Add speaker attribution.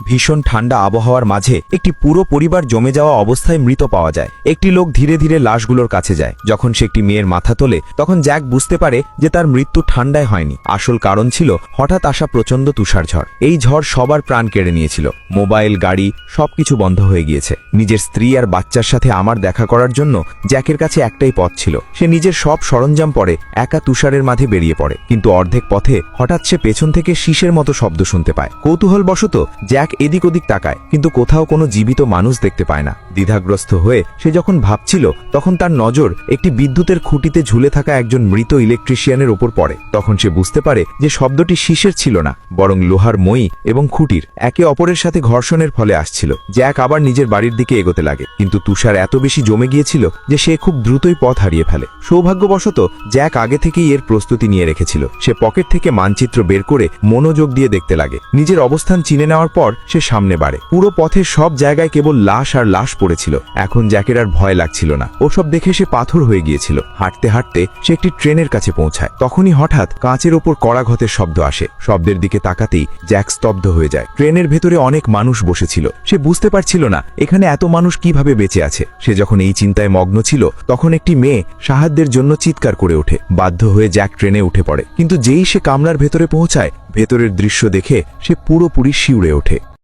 Speaker 1: ভীষণ ঠান্ডা আবহাওয়ার মাঝে একটি পুরো পরিবার জমে যাওয়া অবস্থায় মৃত পাওয়া যায়। একটি লোক ধীরে ধীরে লাশগুলোর কাছে যায়। যখন সে একটি মেয়ের মাথা তোলে তখন জ্যাক বুঝতে পারে যে তার মৃত্যু ঠান্ডায় হয়নি, আসল কারণ ছিল হঠাৎ আসা প্রচণ্ড তুষারঝড়। এই ঝড় সবার প্রাণ কেড়ে নিয়েছিল। মোবাইল, গাড়ি সবকিছু বন্ধ হয়ে গিয়েছে। নিজের স্ত্রী আর বাচ্চার সাথে আমার দেখা করার জন্য জ্যাকের কাছে একটাই পথ ছিল। সে নিজের সব সরঞ্জাম পরে একা তুষারের মাঝে বেরিয়ে পড়ে, কিন্তু অর্ধেক পথে হঠাৎ সে পেছন থেকে শীষের মতো শব্দ শুনতে পায়। কৌতূহলবশত জ্যাক এদিক ওদিক তাকায়, কিন্তু কোথাও কোনো জীবিত মানুষ দেখতে পায় না। দ্বিধাগ্রস্ত হয়ে সে যখন ভাবছিল তখন তার নজর একটি বিদ্যুতের খুঁটিতে ঝুলে থাকা একজন মৃত ইলেকট্রিশিয়ানের ওপর পড়ে। তখন সে বুঝতে পারে যে শব্দটি শীষের ছিল না, বরং লোহার মই এবং খুঁটির একে অপরের সাথে ঘর্ষণের ফলে আসছিল। জ্যাক আবার নিজের বাড়ির দিকে এগোতে লাগে, কিন্তু তুষার এত বেশি জমে গিয়েছিল যে সে খুব দ্রুতই পথ হারিয়ে ফেলে। সৌভাগ্যবশত জ্যাক আগে থেকেই এর প্রস্তুতি নিয়ে রেখেছিল। সে পকেট থেকে মানচিত্র বের করে মনোযোগ দিয়ে দেখতে লাগে। নিজের অবস্থান চিনে নেওয়ার পর সে সামনে বাড়ে। পুরো পথে সব জায়গায় কেবল লাশ আর লাশ পড়েছিল। এখন জ্যাকের আর ভয় লাগছিল না। ওসব দেখে সে পাথর হয়ে গিয়েছিল। হাঁটতে হাঁটতে সে একটি ট্রেনের কাছে পৌঁছায়। তখনই হঠাৎ কাঁচের ওপর কড়াঘাতের শব্দ আসে। শব্দের দিকে তাকাতেই জ্যাক স্তব্ধ হয়ে যায়। ট্রেনের ভেতরে অনেক মানুষ বসেছিল। সে বুঝতে পারছিল না এখানে এত মানুষ কিভাবে বেঁচে আছে। সে যখন এই চিন্তায় মগ্ন ছিল তখন একটি মেয়ে সাহায্যের জন্য চিৎকার করে ওঠে। বাধ্য হয়ে জ্যাক ট্রেনে উঠে পড়ে, কিন্তু যেই সে কামরার ভেতরে পৌঁছায় ভেতরের দৃশ্য দেখে সে পুরোপুরি শিউরে ওঠে।